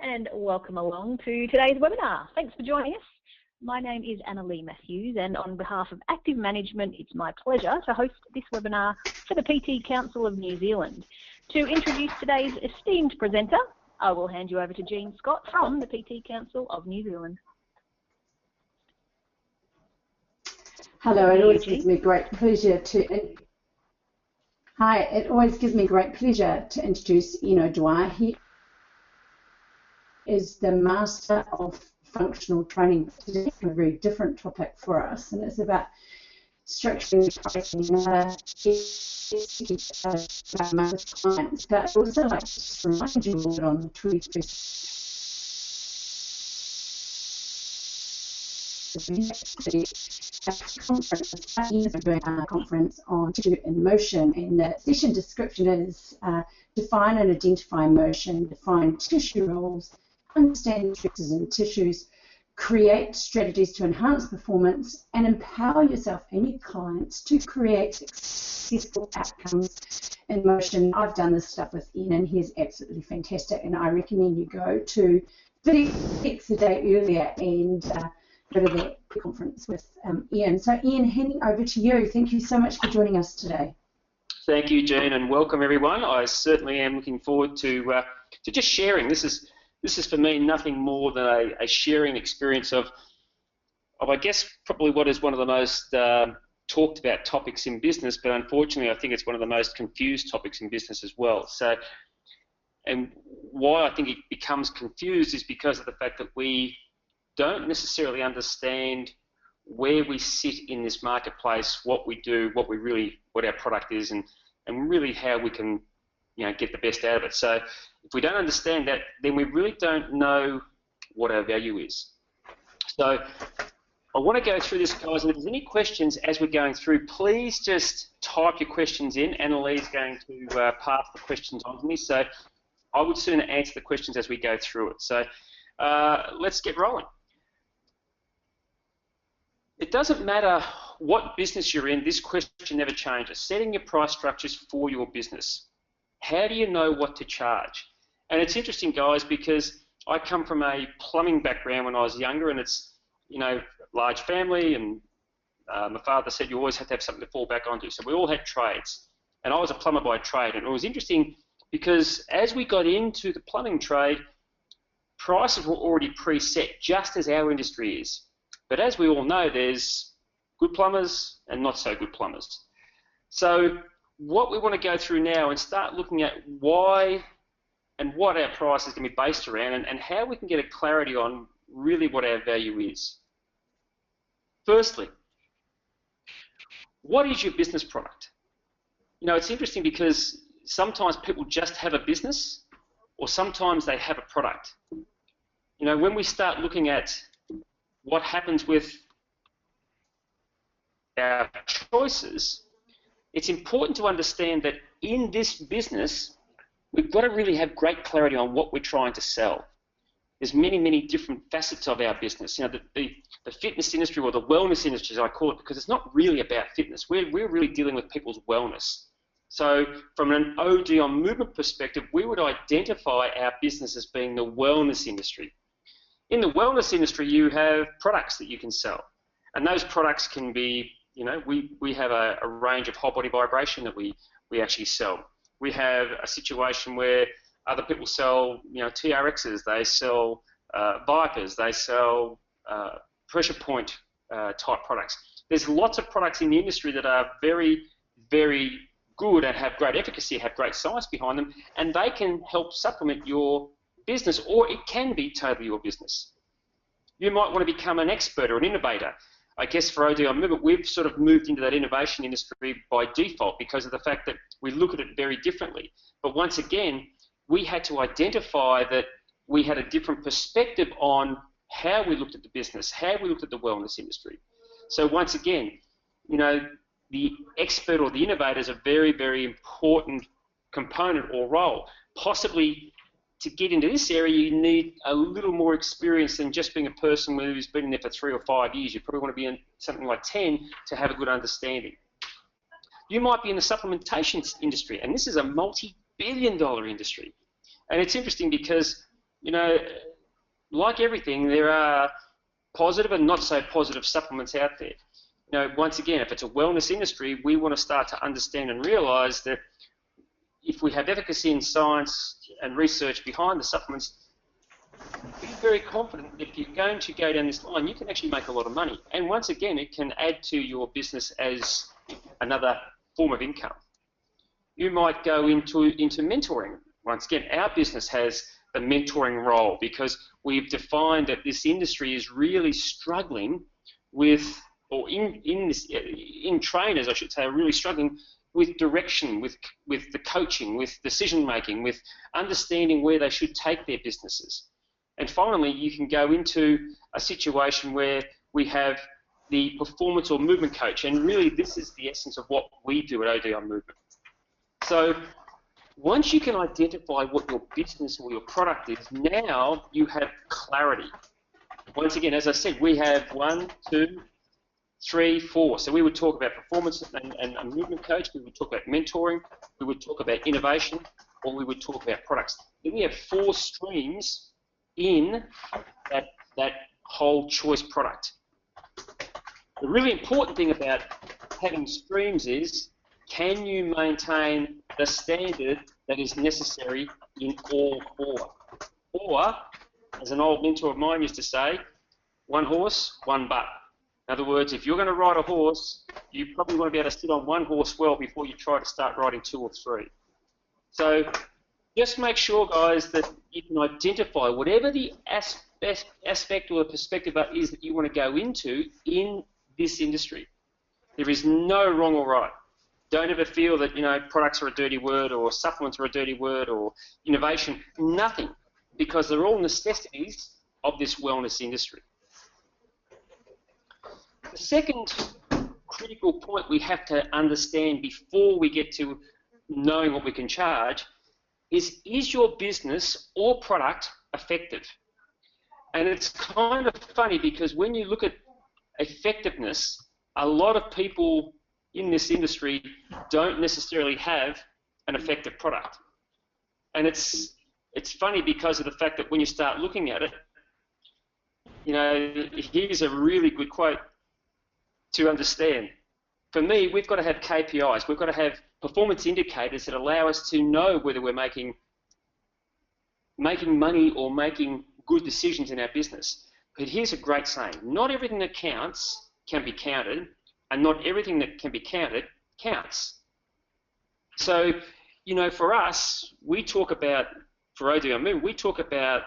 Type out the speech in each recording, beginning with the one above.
And welcome along to today's webinar. Thanks for joining us. My name is Anna-Lee Matthews, and on behalf of Active Management, it's my pleasure to host this webinar for the PT Council of New Zealand. To introduce today's esteemed presenter, I will hand you over to Jean Scott from the PT Council of New Zealand. Hello, it always gives me great pleasure to... Hi, it always gives me great pleasure to introduce Eno Dwyer. He is the Master of Functional Training. Today is a very different topic for us, and it's about structuring training with clients. But I'd also like to remind you all that on the 21st conference on tissue in motion, and the session description is define and identify motion, define tissue roles, understand stresses in tissues, create strategies to enhance performance, and empower yourself and your clients to create successful outcomes in motion. I've done this stuff with Ian, and he's absolutely fantastic, and I recommend you go to FitX a day earlier and go to the conference with Ian. So Ian, handing over to you. Thank you so much for joining us today. Thank you, Jean, and welcome everyone. I certainly am looking forward to just sharing. This is for me nothing more than a sharing experience of I guess probably what is one of the most talked about topics in business, but unfortunately I think it's one of the most confused topics in business as well. So, and why I think it becomes confused is because of the fact that we don't necessarily understand where we sit in this marketplace, what we do, what our product is, and really how we can, get the best out of it. So if we don't understand that, then we really don't know what our value is. So I want to go through this, guys, and if there's any questions as we're going through, please just type your questions in. Anna-Lee is going to pass the questions on to me, so I would sooner answer the questions as we go through it. So let's get rolling. It doesn't matter what business you're in, this question never changes. Setting your price structures for your business. How do you know what to charge? And it's interesting, guys, because I come from a plumbing background when I was younger, and it's, large family, and my father said you always have to have something to fall back onto. So we all had trades, and I was a plumber by trade, and it was interesting because as we got into the plumbing trade, prices were already preset, just as our industry is. But as we all know, there's good plumbers and not so good plumbers. So what we want to go through now and start looking at why and what our price is going to be based around, and how we can get a clarity on really what our value is. Firstly, what is your business product? It's interesting because sometimes people just have a business, or sometimes they have a product. When we start looking at what happens with our choices, it's important to understand that in this business, we've got to really have great clarity on what we're trying to sell. There's many, many different facets of our business. The fitness industry, or the wellness industry, as I call it, because it's not really about fitness. We're really dealing with people's wellness. So from an OD on movement perspective, we would identify our business as being the wellness industry. In the wellness industry, you have products that you can sell, and those products can be, we have a range of whole body vibration that we actually sell. We have a situation where other people sell, TRXs, they sell Vipers, they sell pressure point type products. There's lots of products in the industry that are very, very good and have great efficacy, have great science behind them, and they can help supplement your business, or it can be totally your business. You might want to become an expert or an innovator. I guess for OD on Movement, we've sort of moved into that innovation industry by default because of the fact that we look at it very differently. But once again, we had to identify that we had a different perspective on how we looked at the business, how we looked at the wellness industry. So once again, the expert or the innovator is a very, very important component or role. Possibly to get into this area, you need a little more experience than just being a person who's been in there for 3 or 5 years. You probably want to be in something like 10 to have a good understanding. You might be in the supplementation industry, and this is a multi-billion-dollar industry. And it's interesting because you know, like everything, there are positive and not so positive supplements out there. You know, once again, if it's a wellness industry, we want to start to understand and realise that if we have efficacy in science and research behind the supplements, be very confident that if you're going to go down this line, you can actually make a lot of money. And once again, it can add to your business as another form of income. You might go into mentoring. Once again, our business has the mentoring role because we've defined that this industry is really struggling with, or in trainers, I should say, are really struggling with direction, with the coaching, with decision making, with understanding where they should take their businesses. And finally, you can go into a situation where we have the performance or movement coach, and really this is the essence of what we do at ODI Movement. So once you can identify what your business or your product is, now you have clarity. Once again, as I said, we have 1, 2, 3, 4. So we would talk about performance and a movement coach, we would talk about mentoring, we would talk about innovation, or we would talk about products. Then we have 4 streams in that whole choice product. The really important thing about having streams is, can you maintain the standard that is necessary in all 4? Or, as an old mentor of mine used to say, 1 horse, 1 butt. In other words, if you're going to ride a horse, you probably want to be able to sit on 1 horse well before you try to start riding 2 or 3. So just make sure, guys, that you can identify whatever the aspect or the perspective is that you want to go into in this industry. There is no wrong or right. Don't ever feel that, you know, products are a dirty word or supplements are a dirty word or innovation. Nothing, because they're all necessities of this wellness industry. The second critical point we have to understand before we get to knowing what we can charge is your business or product effective? And it's kind of funny because when you look at effectiveness, a lot of people in this industry don't necessarily have an effective product. And it's funny because of the fact that when you start looking at it, you know, here's a really good quote to understand. For me, we've got to have KPIs. We've got to have performance indicators that allow us to know whether we're making money or making good decisions in our business. But here's a great saying. Not everything that counts can be counted, and not everything that can be counted counts. So, you know, for us, we talk about, for ODI Movement, we talk about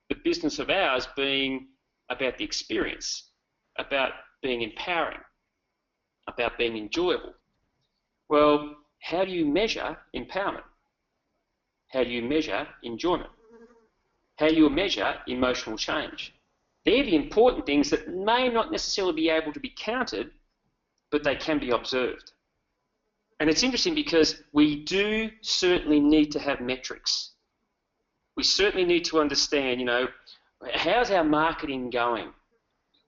the business of ours being about the experience, about being empowering, about being enjoyable. Well, how do you measure empowerment? How do you measure enjoyment? How do you measure emotional change? They're the important things that may not necessarily be able to be counted, but they can be observed. And it's interesting because we do certainly need to have metrics. We certainly need to understand, you know, how's our marketing going?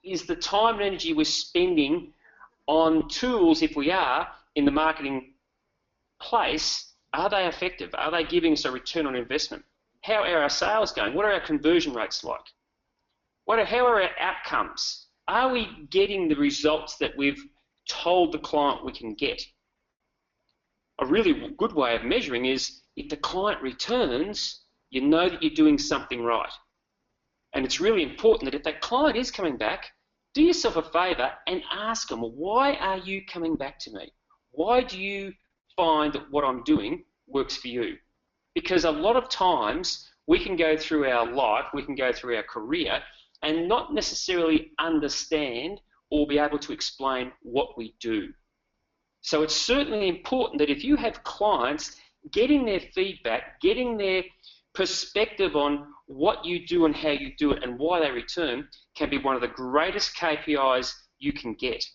Is the time and energy we're spending on tools, if we are, in the marketing place, are they effective? Are they giving us a return on investment? How are our sales going? What are our conversion rates like? How are our outcomes? Are we getting the results that we've told the client we can get? A really good way of measuring is if the client returns, you know that you're doing something right. And it's really important that if that client is coming back, do yourself a favour and ask them, why are you coming back to me? Why do you find that what I'm doing works for you? Because a lot of times we can go through our life, we can go through our career and not necessarily understand or be able to explain what we do. So it's certainly important that if you have clients, getting their feedback, getting their perspective on what you do and how you do it and why they return can be one of the greatest KPIs you can get.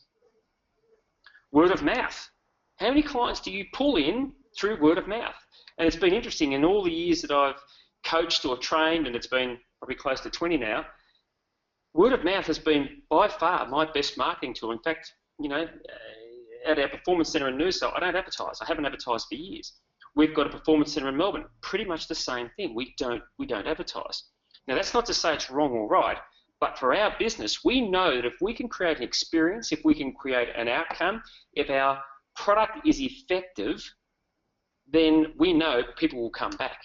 Word of mouth. How many clients do you pull in through word of mouth? And it's been interesting in all the years that I've coached or trained, and it's been probably close to 20 now, word of mouth has been by far my best marketing tool. In fact, you know, at our Performance Centre in Noosa, I don't advertise. I haven't advertised for years. We've got a Performance Centre in Melbourne, pretty much the same thing. We don't advertise. Now, that's not to say it's wrong or right, but for our business, we know that if we can create an experience, if we can create an outcome, if our product is effective, then we know people will come back.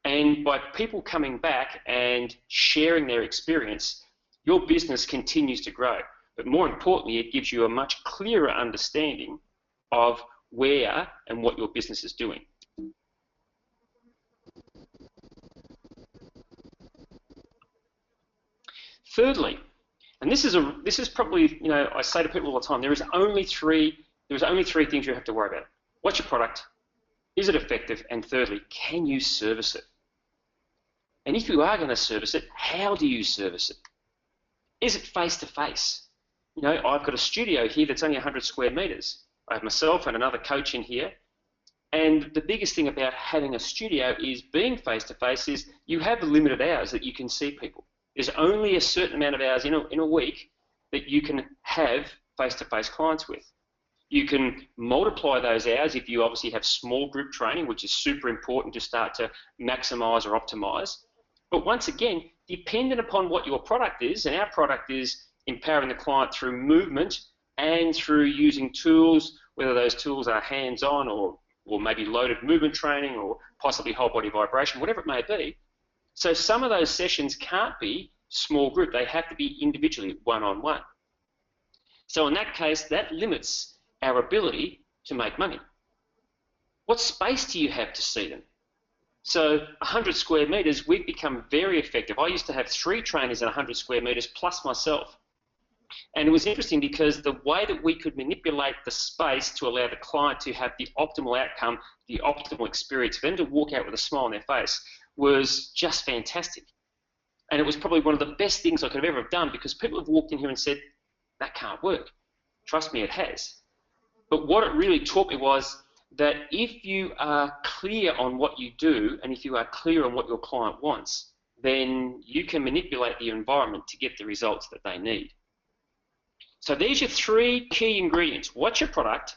And by people coming back and sharing their experience, your business continues to grow. But more importantly, it gives you a much clearer understanding of where and what your business is doing. Thirdly, and this is probably, I say to people all the time, there is only three things you have to worry about. What's your product? Is it effective? And thirdly, can you service it? And if you are going to service it, how do you service it? Is it face-to-face? I've got a studio here that's only 100 square metres. I have myself and another coach in here. And the biggest thing about having a studio is being face-to-face is you have limited hours that you can see people. There's only a certain amount of hours in a week that you can have face-to-face clients with. You can multiply those hours if you obviously have small group training, which is super important to start to maximise or optimise. But once again, dependent upon what your product is, and our product is empowering the client through movement and through using tools, whether those tools are hands-on or maybe loaded movement training or possibly whole body vibration, whatever it may be. So some of those sessions can't be small group. They have to be individually, one-on-one. So in that case, that limits our ability to make money. What space do you have to see them? So 100 square metres, we've become very effective. I used to have 3 trainers at 100 square metres plus myself. And it was interesting because the way that we could manipulate the space to allow the client to have the optimal outcome, the optimal experience, for them to walk out with a smile on their face was just fantastic. And it was probably one of the best things I could have ever done because people have walked in here and said, that can't work. Trust me, it has. But what it really taught me was that if you are clear on what you do and if you are clear on what your client wants, then you can manipulate the environment to get the results that they need. So these are 3 key ingredients. What's your product?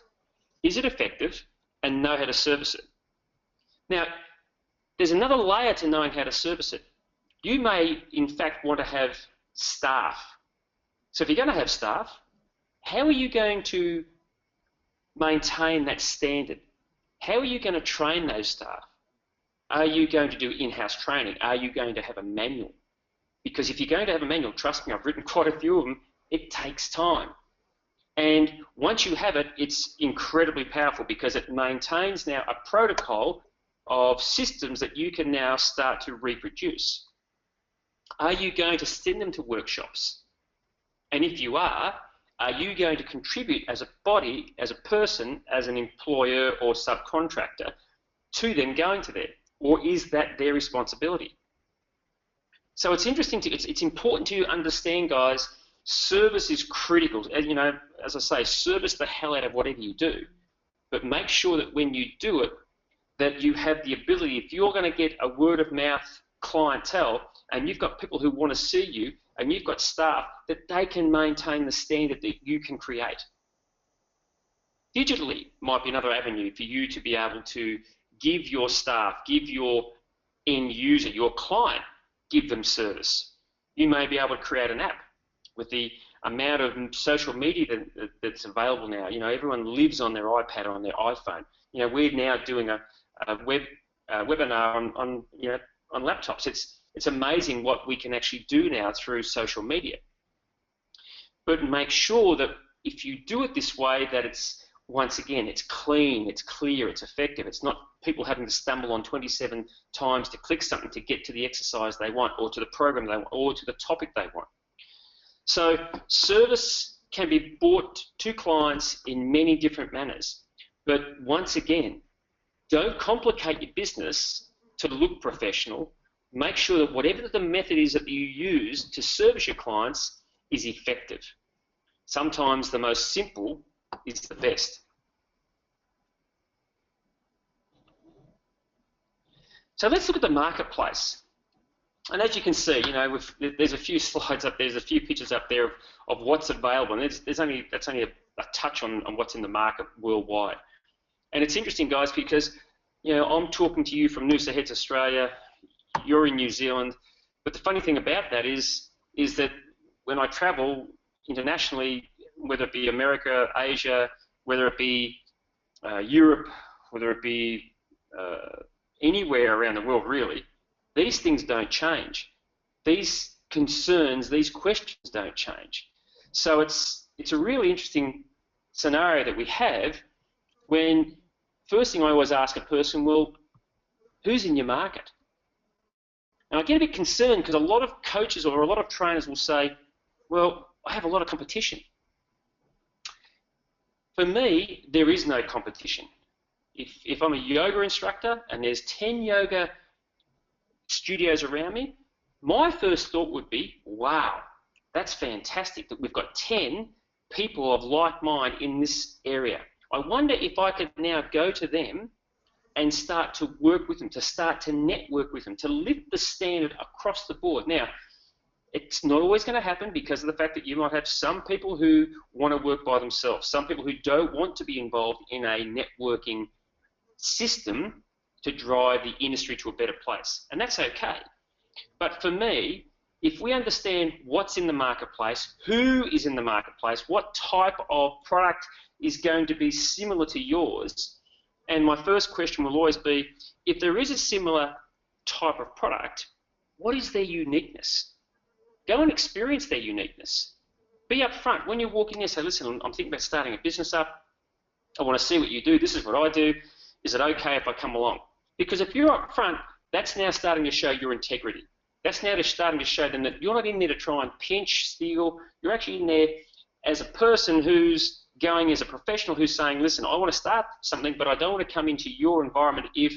Is it effective? And know how to service it. Now, there's another layer to knowing how to service it. You may, in fact, want to have staff. So if you're going to have staff, how are you going to maintain that standard? How are you going to train those staff? Are you going to do in-house training? Are you going to have a manual? Because if you're going to have a manual, trust me, I've written quite a few of them, it takes time. And once you have it, it's incredibly powerful because it maintains now a protocol of systems that you can now start to reproduce. Are you going to send them to workshops? And if you are you going to contribute as a body, as a person, as an employer or subcontractor to them going to there? Or is that their responsibility? So it's interesting, it's important to understand, guys, service is critical. As I say, service the hell out of whatever you do. But make sure that when you do it, that you have the ability, if you're going to get a word of mouth clientele and you've got people who want to see you and you've got staff, that they can maintain the standard that you can create. Digitally might be another avenue for you to be able to give your staff, give your end user, your client, give them service. You may be able to create an app with the amount of social media that's available now. Everyone lives on their iPad or on their iPhone. We're now doing a webinar on laptops. It's amazing what we can actually do now through social media. But make sure that if you do it this way, that it's, once again, it's clean, it's clear, it's effective. It's not people having to stumble on 27 times to click something to get to the exercise they want or to the program they want or to the topic they want. So service can be brought to clients in many different manners. But once again, don't complicate your business to look professional. Make sure that whatever the method is that you use to service your clients is effective. Sometimes the most simple is the best. So let's look at the marketplace. And as you can see, there's a few slides up there, there's a few pictures up there of what's available. And that's only a touch on what's in the market worldwide. And it's interesting, guys, because I'm talking to you from Noosa Heads, Australia. you're in New Zealand. But the funny thing about that is that when I travel internationally, whether it be America, Asia, whether it be Europe, whether it be anywhere around the world really, these things don't change. These concerns, these questions don't change. So it's a really interesting scenario that we have when first thing I always ask a person, well, who's in your market? And I get a bit concerned because a lot of coaches or a lot of trainers will say, well, I have a lot of competition. For me, there is no competition. If I'm a yoga instructor and there's 10 yoga studios around me, my first thought would be, wow, that's fantastic that we've got 10 people of like mind in this area. I wonder if I could now go to them and start to work with them, to start to network with them, to lift the standard across the board. Now, it's not always going to happen because of the fact that you might have some people who want to work by themselves, some people who don't want to be involved in a networking system to drive the industry to a better place, and that's okay. But for me, if we understand what's in the marketplace, who is in the marketplace, what type of product is going to be similar to yours, and my first question will always be, if there is a similar type of product, what is their uniqueness? Go and experience their uniqueness. Be upfront. When you walk in there, say, listen, I'm thinking about starting a business up. I want to see what you do. This is what I do. Is it okay if I come along? Because if you're upfront, that's now starting to show your integrity. That's now starting to show them that you're not in there to try and pinch, steal. You're actually in there as a person who's going as a professional who's saying, listen, I want to start something, but I don't want to come into your environment if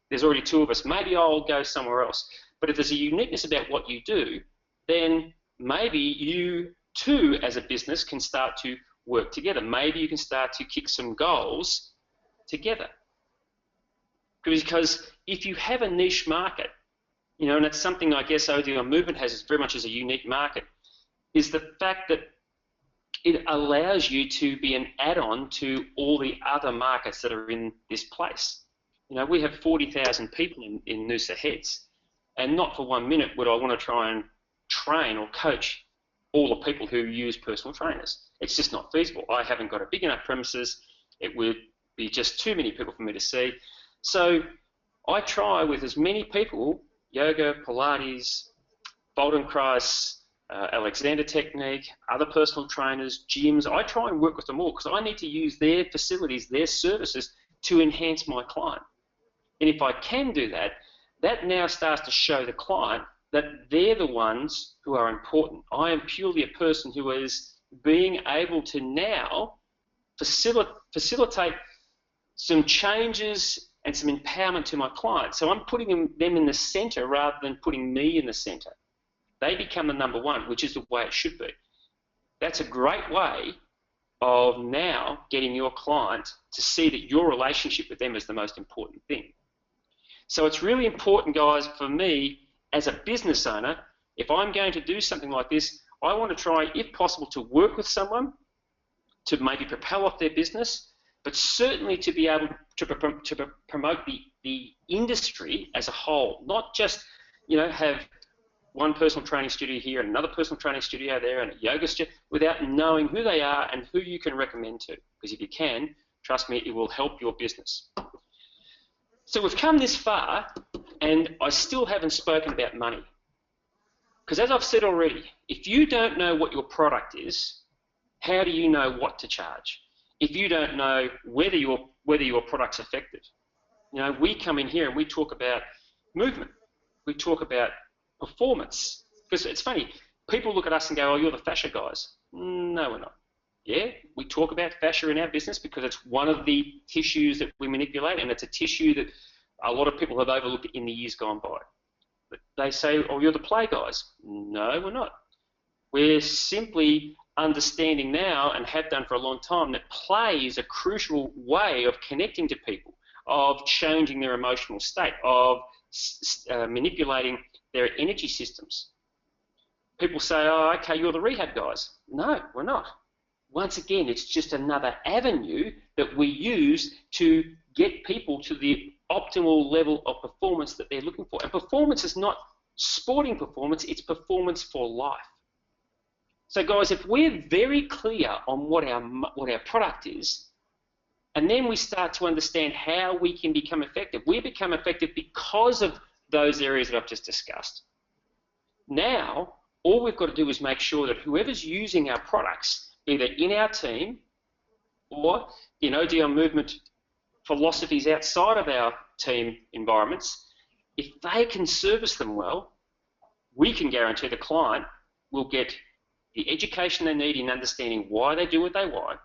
there's already two of us. Maybe I'll go somewhere else. But if there's a uniqueness about what you do, then maybe you too as a business can start to work together. Maybe you can start to kick some goals together. Because if you have a niche market, you know, and that's something I guess ODI Movement has very much as a unique market, is the fact that it allows you to be an add-on to all the other markets that are in this place. You know, we have 40,000 people in Noosa Heads, and not for 1 minute would I want to try and train or coach all the people who use personal trainers. It's just not feasible. I haven't got a big enough premises. It would be just too many people for me to see. So I try with as many people, yoga, Pilates, Feldenkrais, Alexander Technique, other personal trainers, gyms, I try and work with them all because I need to use their facilities, their services to enhance my client. And if I can do that, that now starts to show the client that they're the ones who are important. I am purely a person who is being able to now facilitate some changes and some empowerment to my clients. So I'm putting them in the center rather than putting me in the center. They become the number one, which is the way it should be. That's a great way of now getting your client to see that your relationship with them is the most important thing. So it's really important, guys, for me as a business owner, if I'm going to do something like this, I want to try, if possible, to work with someone to maybe propel off their business, but certainly to be able to promote the industry as a whole, not just, you know, have one personal training studio here and another personal training studio there and a yoga studio without knowing who they are and who you can recommend to. Because if you can, trust me, it will help your business. So we've come this far and I still haven't spoken about money. Because as I've said already, if you don't know what your product is, how do you know what to charge? If you don't know whether your product's effective. You know, we come in here and we talk about movement. We talk about performance. Because it's funny, people look at us and go, oh, you're the fascia guys. No, we're not. Yeah, we talk about fascia in our business because it's one of the tissues that we manipulate, and it's a tissue that a lot of people have overlooked in the years gone by. But they say, oh, you're the play guys. No, we're not. We're simply understanding now, and have done for a long time, that play is a crucial way of connecting to people, of changing their emotional state, of manipulating their energy systems. People say, oh, okay, you're the rehab guys. No, we're not. Once again, it's just another avenue that we use to get people to the optimal level of performance that they're looking for. And performance is not sporting performance, it's performance for life. So guys, if we're very clear on what our product is, and then we start to understand how we can become effective, we become effective because of those areas that I've just discussed. Now, all we've got to do is make sure that whoever's using our products, either in our team or in ODL movement philosophies outside of our team environments, if they can service them well, we can guarantee the client will get the education they need in understanding why they do what they want.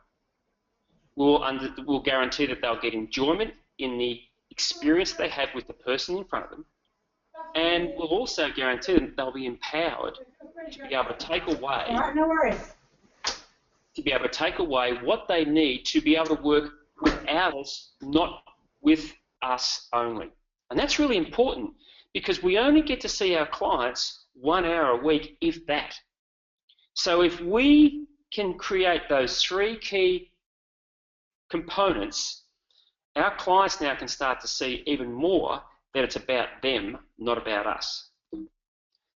We'll guarantee that they'll get enjoyment in the experience they have with the person in front of them, and we'll also guarantee that they'll be empowered to be able to take away. All right, no worries. To be able to take away what they need to be able to work without us, not with us only. And that's really important because we only get to see our clients 1 hour a week, if that. So if we can create those 3 key components, our clients now can start to see even more that it's about them, not about us.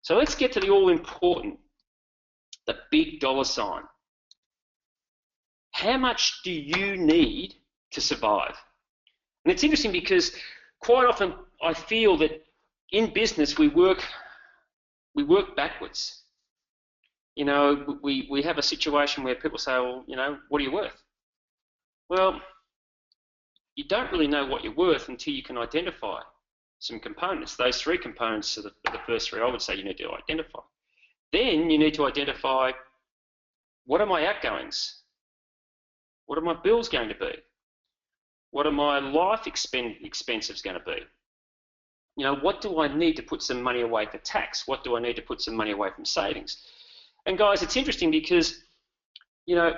So let's get to the all-important, the big dollar sign. How much do you need to survive? And it's interesting because quite often I feel that in business we work backwards. You know, we have a situation where people say, well, you know, what are you worth? Well, you don't really know what you're worth until you can identify some components. Those 3 components are the first 3 I would say you need to identify. Then you need to identify, what are my outgoings? What are my bills going to be? What are my life expenses going to be? You know, what do I need to put some money away for tax? What do I need to put some money away from savings? And guys, it's interesting because, you know,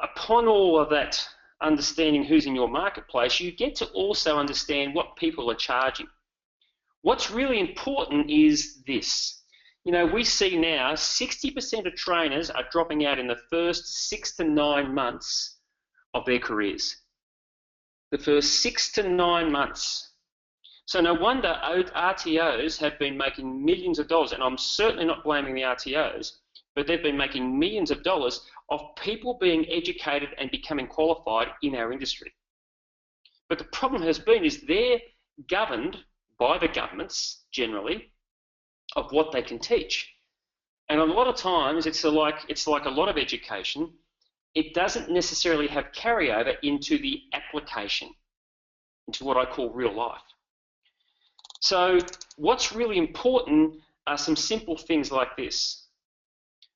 upon all of that understanding who's in your marketplace, you get to also understand what people are charging. What's really important is this. You know, we see now 60% of trainers are dropping out in the first 6 to 9 months of their careers. The first 6 to 9 months. So no wonder RTOs have been making millions of dollars, and I'm certainly not blaming the RTOs, but they've been making millions of dollars of people being educated and becoming qualified in our industry. But the problem has been is they're governed by the governments, generally, of what they can teach. And a lot of times it's like a lot of education, it doesn't necessarily have carryover into the application, into what I call real life. So what's really important are some simple things like this.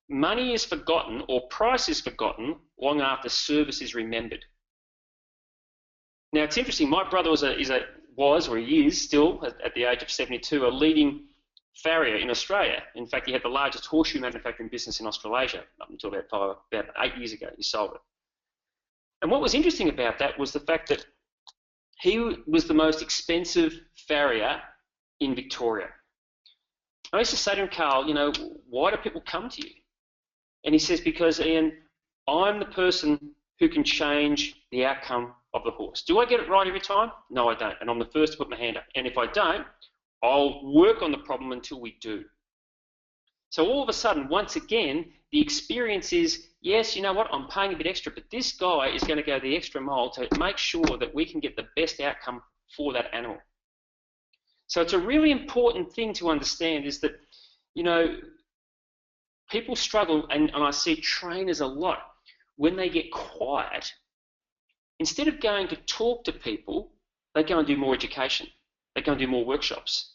Money is forgotten, or price is forgotten, long after service is remembered. Now it's interesting, my brother was or he is still, at the age of 72, a leading farrier in Australia. In fact, he had the largest horseshoe manufacturing business in Australasia up until about 8 years ago. He sold it. And what was interesting about that was the fact that he was the most expensive farrier in Victoria. I used to say to him, Carl, you know, why do people come to you? And he says, because, Ian, I'm the person who can change the outcome of the horse. Do I get it right every time? No, I don't. And I'm the first to put my hand up. And if I don't, I'll work on the problem until we do. So all of a sudden, once again, the experience is, yes, you know what, I'm paying a bit extra, but this guy is going to go the extra mile to make sure that we can get the best outcome for that animal. So it's a really important thing to understand is that, you know, people struggle, and I see trainers a lot, when they get quiet, instead of going to talk to people, they go and do more education. They go and do more workshops.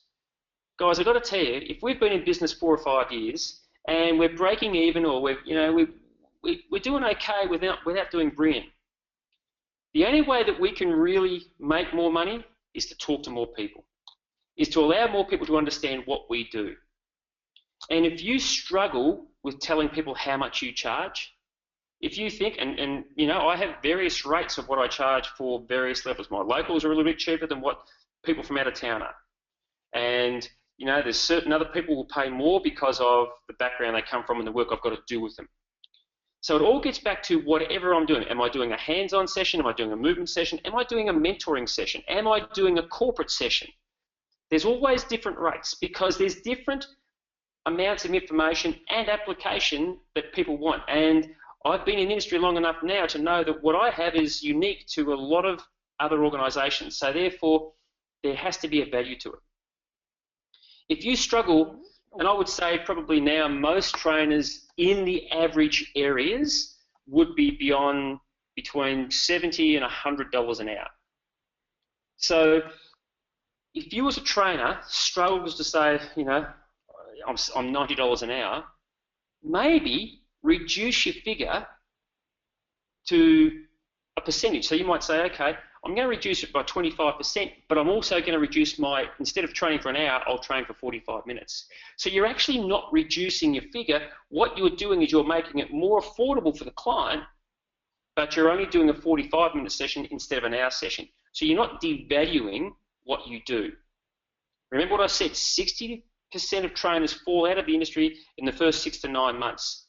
Guys, I've got to tell you, if we've been in business 4 or 5 years and we're breaking even, or we're doing okay without doing brilliant, the only way that we can really make more money is to talk to more people, is to allow more people to understand what we do. And if you struggle with telling people how much you charge, if you think, and you know, I have various rates of what I charge for various levels. My locals are a little bit cheaper than what people from out of town are. And, you know, there's certain other people who will pay more because of the background they come from and the work I've got to do with them. So it all gets back to whatever I'm doing. Am I doing a hands-on session? Am I doing a movement session? Am I doing a mentoring session? Am I doing a corporate session? There's always different rates because there's different amounts of information and application that people want. And I've been in the industry long enough now to know that what I have is unique to a lot of other organisations. So therefore, there has to be a value to it. If you struggle, and I would say probably now most trainers in the average areas would be beyond between $70 and $100 an hour. So if you as a trainer struggles to say, you know, I'm $90 an hour, maybe reduce your figure to a percentage. So you might say, okay, I'm going to reduce it by 25%, but I'm also going to reduce my, instead of training for an hour, I'll train for 45 minutes. So you're actually not reducing your figure. What you're doing is you're making it more affordable for the client, but you're only doing a 45-minute session instead of an hour session. So you're not devaluing what you do. Remember what I said, 60% of trainers fall out of the industry in the first 6 to 9 months.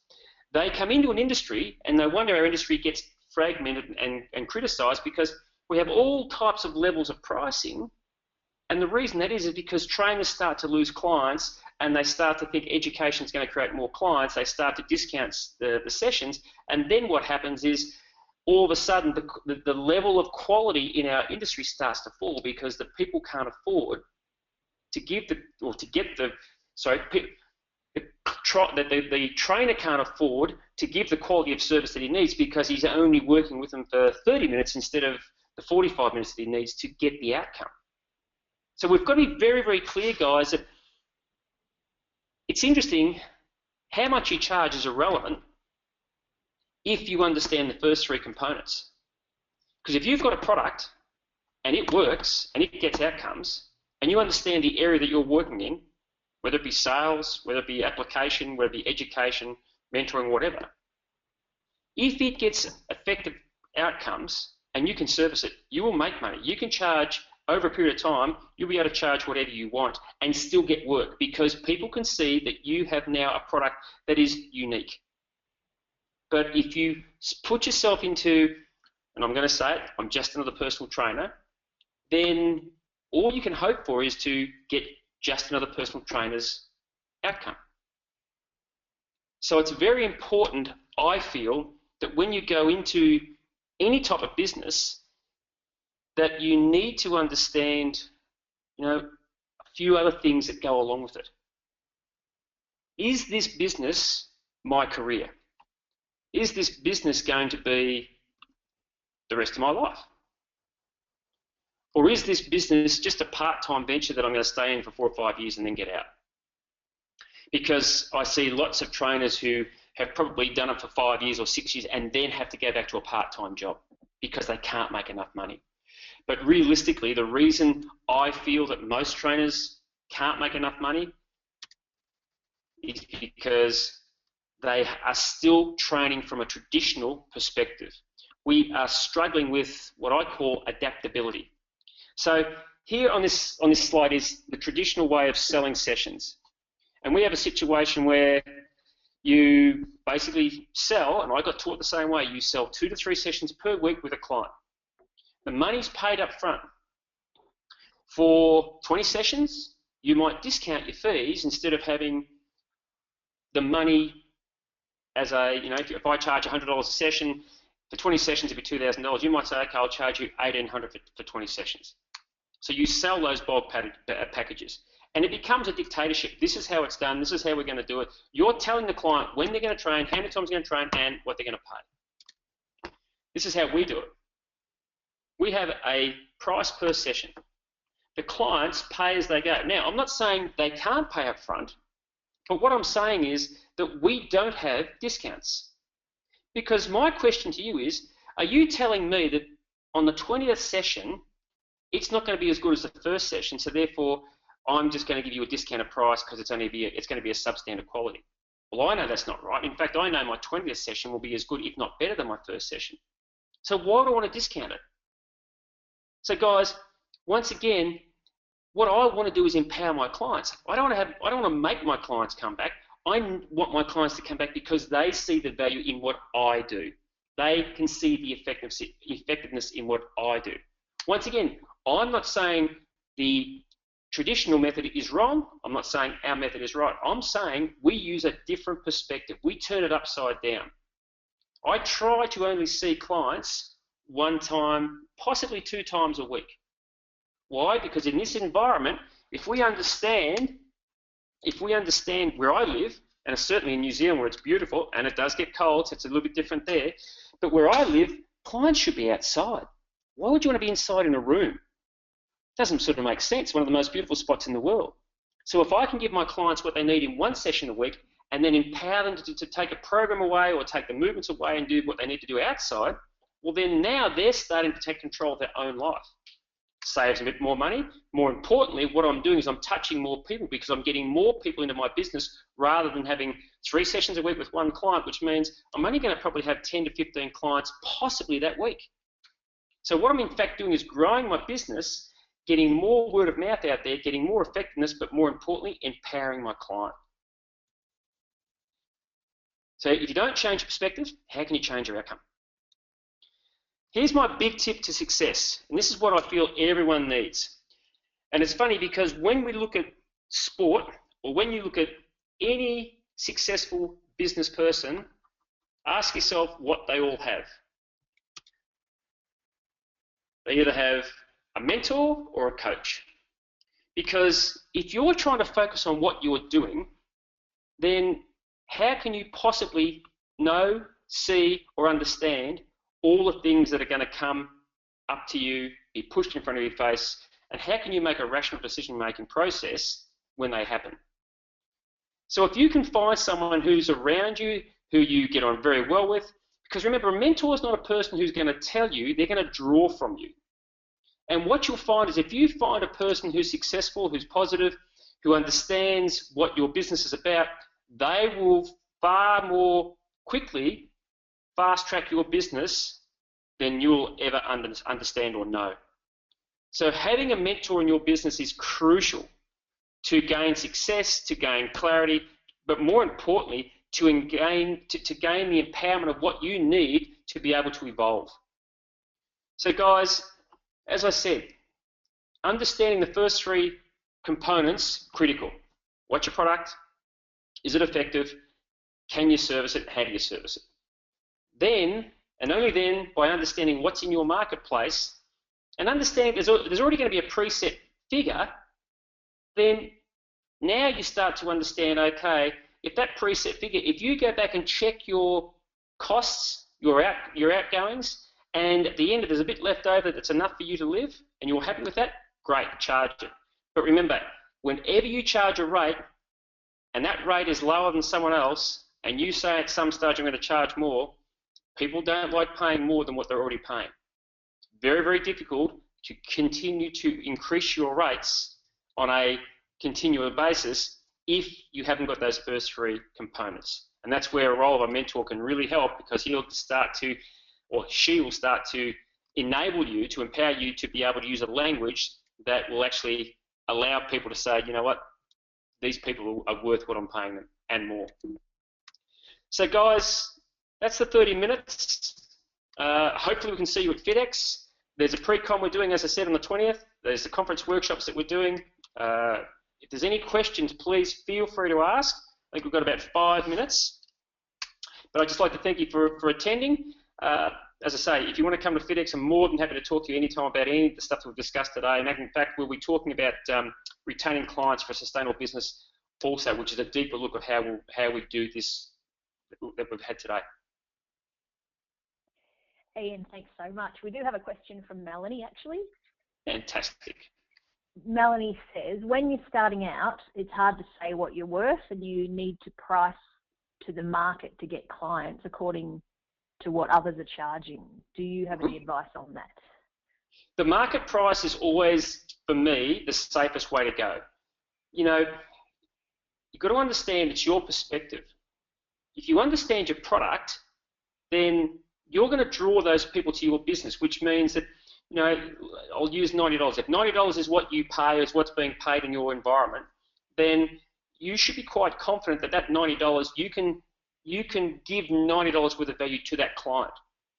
They come into an industry, and no wonder our industry gets fragmented and criticised because we have all types of levels of pricing, and the reason that is because trainers start to lose clients and they start to think education is going to create more clients. They start to discount the sessions, and then what happens is all of a sudden the level of quality in our industry starts to fall because the people can't afford to give the trainer can't afford to give the quality of service that he needs because he's only working with them for 30 minutes instead of the 45 minutes that he needs to get the outcome. So we've got to be very, very clear, guys, that it's interesting how much you charge is irrelevant if you understand the first three components. Because if you've got a product and it works and it gets outcomes and you understand the area that you're working in, whether it be sales, whether it be application, whether it be education, mentoring, whatever, if it gets effective outcomes and you can service it, you will make money. You can charge over a period of time, you'll be able to charge whatever you want and still get work because people can see that you have now a product that is unique. But if you put yourself into, and I'm going to say it, I'm just another personal trainer, then all you can hope for is to get just another personal trainer's outcome. So it's very important, I feel, that when you go into any type of business, that you need to understand, a few other things that go along with it. Is this business my career? Is this business going to be the rest of my life? Or is this business just a part-time venture that I'm going to stay in for 4 or 5 years and then get out? Because I see lots of trainers who have probably done it for 5 years or 6 years and then have to go back to a part-time job because they can't make enough money. But realistically, the reason I feel that most trainers can't make enough money is because they are still training from a traditional perspective. We are struggling with what I call adaptability. So here on this slide is the traditional way of selling sessions. And we have a situation where you basically sell, and I got taught the same way, you sell 2 to 3 sessions per week with a client. The money's paid up front. For 20 sessions, you might discount your fees instead of having the money as a, if I charge $100 a session, for 20 sessions it'd be $2,000, you might say, okay, I'll charge you $1,800 for 20 sessions. So you sell those bulk packages. And it becomes a dictatorship. This is how it's done. This is how we're going to do it. You're telling the client when they're going to train, how many times they're going to train, and what they're going to pay. This is how we do it. We have a price per session. The clients pay as they go. Now, I'm not saying they can't pay up front, but what I'm saying is that we don't have discounts. Because my question to you is, are you telling me that on the 20th session, it's not going to be as good as the first session, so therefore I'm just going to give you a discounted price because it's going to be a substandard quality? Well, I know that's not right. In fact, I know my 20th session will be as good, if not better, than my first session. So why do I want to discount it? So guys, once again, what I want to do is empower my clients. I don't want to make my clients come back. I want my clients to come back because they see the value in what I do. They can see the effectiveness in what I do. Once again, I'm not saying the traditional method is wrong. I'm not saying our method is right. I'm saying we use a different perspective. We turn it upside down. I try to only see clients one time, possibly 2 times a week. Why? Because in this environment, if we understand where I live, and it's certainly in New Zealand where it's beautiful, and it does get cold, so it's a little bit different there, but where I live, clients should be outside. Why would you want to be inside in a room? It doesn't sort of make sense. One of the most beautiful spots in the world. So if I can give my clients what they need in one session a week and then empower them to take a program away or take the movements away and do what they need to do outside, well then now they're starting to take control of their own life. Saves a bit more money. More importantly, what I'm doing is I'm touching more people because I'm getting more people into my business rather than having 3 sessions a week with one client, which means I'm only going to probably have 10 to 15 clients possibly that week. So what I'm in fact doing is growing my business, getting more word of mouth out there, getting more effectiveness, but more importantly, empowering my client. So if you don't change your perspective, how can you change your outcome? Here's my big tip to success, and this is what I feel everyone needs. And it's funny because when we look at sport, or when you look at any successful business person, ask yourself what they all have. They either have a mentor or a coach. Because if you're trying to focus on what you're doing, then how can you possibly know, see, or understand all the things that are going to come up to you, be pushed in front of your face, and how can you make a rational decision-making process when they happen? So if you can find someone who's around you, who you get on very well with, because remember, a mentor is not a person who's going to tell you, they're going to draw from you. And what you'll find is if you find a person who's successful, who's positive, who understands what your business is about, they will far more quickly fast-track your business than you'll ever understand or know. So having a mentor in your business is crucial to gain success, to gain clarity, but more importantly, to gain the empowerment of what you need to be able to evolve. So guys, as I said, understanding the first 3 components, critical. What's your product? Is it effective? Can you service it? How do you service it? Then, and only then, by understanding what's in your marketplace, and understanding there's already going to be a preset figure, then now you start to understand, okay, if that preset figure, if you go back and check your costs, your outgoings, and at the end there's a bit left over that's enough for you to live, and you're happy with that, great, charge it. But remember, whenever you charge a rate, and that rate is lower than someone else, and you say at some stage I'm going to charge more, people don't like paying more than what they're already paying. It's very, very difficult to continue to increase your rates on a continual basis if you haven't got those first 3 components. And that's where a role of a mentor can really help, because he'll start to, or she will start to enable you, to empower you to be able to use a language that will actually allow people to say, you know what, these people are worth what I'm paying them and more. So guys, that's the 30 minutes. Hopefully we can see you at FitX. There's a pre-con we're doing, as I said, on the 20th. There's the conference workshops that we're doing. If there's any questions, please feel free to ask. I think we've got about 5 minutes. But I'd just like to thank you for attending. As I say, if you want to come to FitX, I'm more than happy to talk to you anytime about any of the stuff that we've discussed today. And in fact, we'll be talking about retaining clients for a sustainable business also, which is a deeper look at how we do this that we've had today. Ian, thanks so much. We do have a question from Melanie, actually. Fantastic. Melanie says, when you're starting out, it's hard to say what you're worth, and you need to price to the market to get clients according to what others are charging. Do you have any advice on that? The market price is always, for me, the safest way to go. You know, you've got to understand it's your perspective. If you understand your product, then you're going to draw those people to your business, which means that, you know, I'll use $90. If $90 is what you pay, is what's being paid in your environment, then you should be quite confident that that $90 you can give $90 worth of value to that client.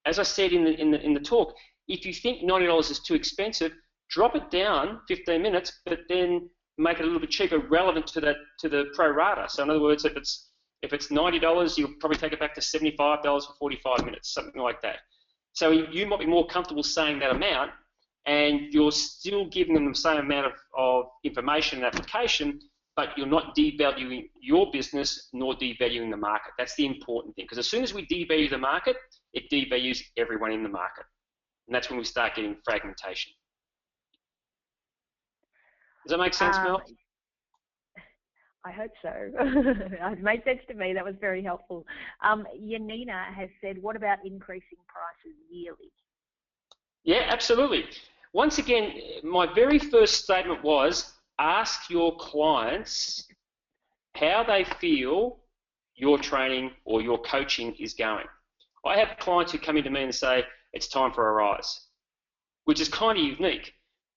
As I said in the talk, if you think $90 is too expensive, drop it down 15 minutes, but then make it a little bit cheaper, relevant to the pro rata. So in other words, if it's $90, you'll probably take it back to $75 for 45 minutes, something like that. So you might be more comfortable saying that amount, and you're still giving them the same amount of information and application, but you're not devaluing your business nor devaluing the market. That's the important thing, because as soon as we devalue the market, it devalues everyone in the market. And that's when we start getting fragmentation. Does that make sense, Mel? I hope so. It made sense to me. That was very helpful. Yanina has said, what about increasing prices yearly? Yeah, absolutely. Once again, my very first statement was, ask your clients how they feel your training or your coaching is going. I have clients who come into me and say, it's time for a rise, which is kind of unique.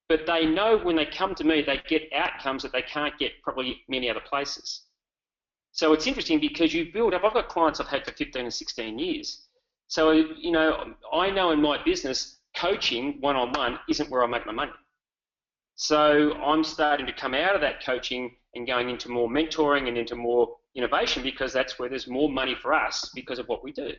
But they know when they come to me, they get outcomes that they can't get probably many other places. So it's interesting because you build up, I've got clients I've had for 15 and 16 years. So, you know, I know in my business, coaching one-on-one isn't where I make my money. So I'm starting to come out of that coaching and going into more mentoring and into more innovation, because that's where there's more money for us because of what we do.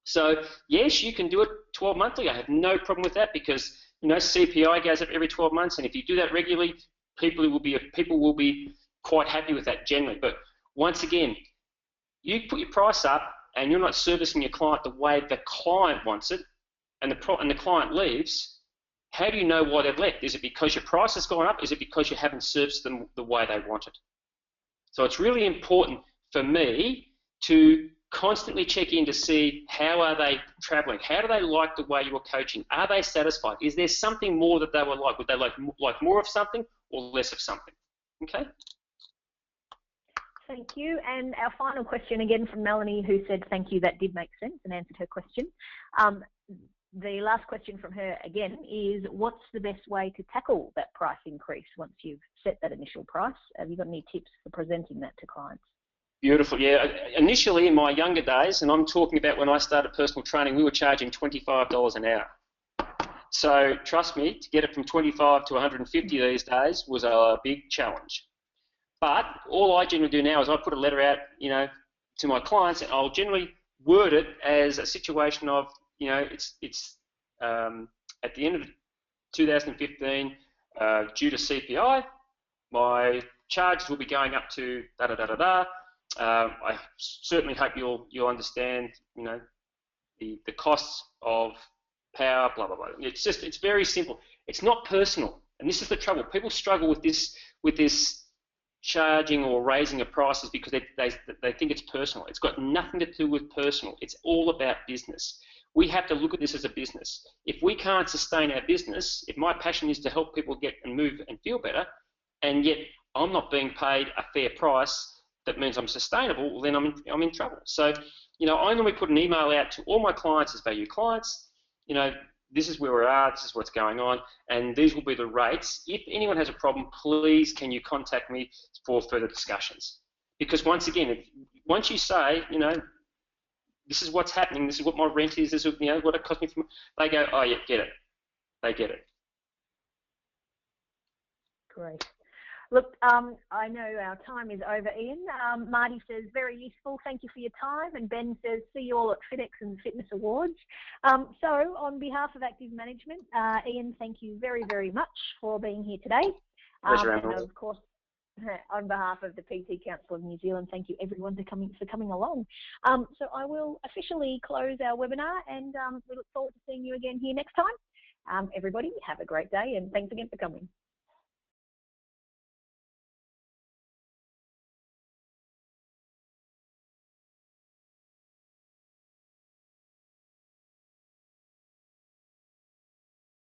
So yes, you can do it 12 monthly. I have no problem with that, because you know CPI goes up every 12 months, and if you do that regularly, people will be quite happy with that generally. But once again, you put your price up and you're not servicing your client the way the client wants it, and the client leaves. How do you know why they've left? Is it because your price has gone up? Is it because you haven't serviced them the way they wanted? So it's really important for me to constantly check in to see how are they traveling, how do they like the way you're coaching, are they satisfied, is there something more that they would like, would they like more of something or less of something? Okay. Thank you. And our final question again from Melanie, who said thank you, that did make sense and answered her question. The last question from her again is, what's the best way to tackle that price increase once you've set that initial price? Have you got any tips for presenting that to clients? Beautiful, yeah. Initially in my younger days, and I'm talking about when I started personal training, we were charging $25 an hour. So trust me, to get it from 25 to 150 these days was a big challenge. But all I generally do now is I put a letter out, you know, to my clients, and I'll generally word it as a situation of, you know, it's at the end of 2015, due to CPI, my charges will be going up to da-da-da-da-da. I certainly hope you'll understand, you know, the costs of power, blah, blah, blah. It's very simple. It's not personal. And this is the trouble. People struggle with this charging or raising of prices because they think it's personal. It's got nothing to do with personal. It's all about business. We have to look at this as a business. If we can't sustain our business, if my passion is to help people get and move and feel better, and yet I'm not being paid a fair price that means I'm sustainable, well, then I'm in trouble. So, you know, I normally put an email out to all my clients as value clients. You know, this is where we are, this is what's going on, and these will be the rates. If anyone has a problem, please can you contact me for further discussions. Because once again, once you say, you know, this is what's happening, this is what my rent is, this is, you know, what it cost me, they go, oh yeah, get it. They get it. Great. Look, I know our time is over, Ian. Marty says, very useful. Thank you for your time. And Ben says, see you all at FitX and Fitness Awards. So on behalf of Active Management, Ian, thank you very, very much for being here today. Pleasure, and of course, on behalf of the PT Council of New Zealand, thank you everyone for coming along. So I will officially close our webinar, and we look forward to seeing you again here next time. Everybody, have a great day, and thanks again for coming.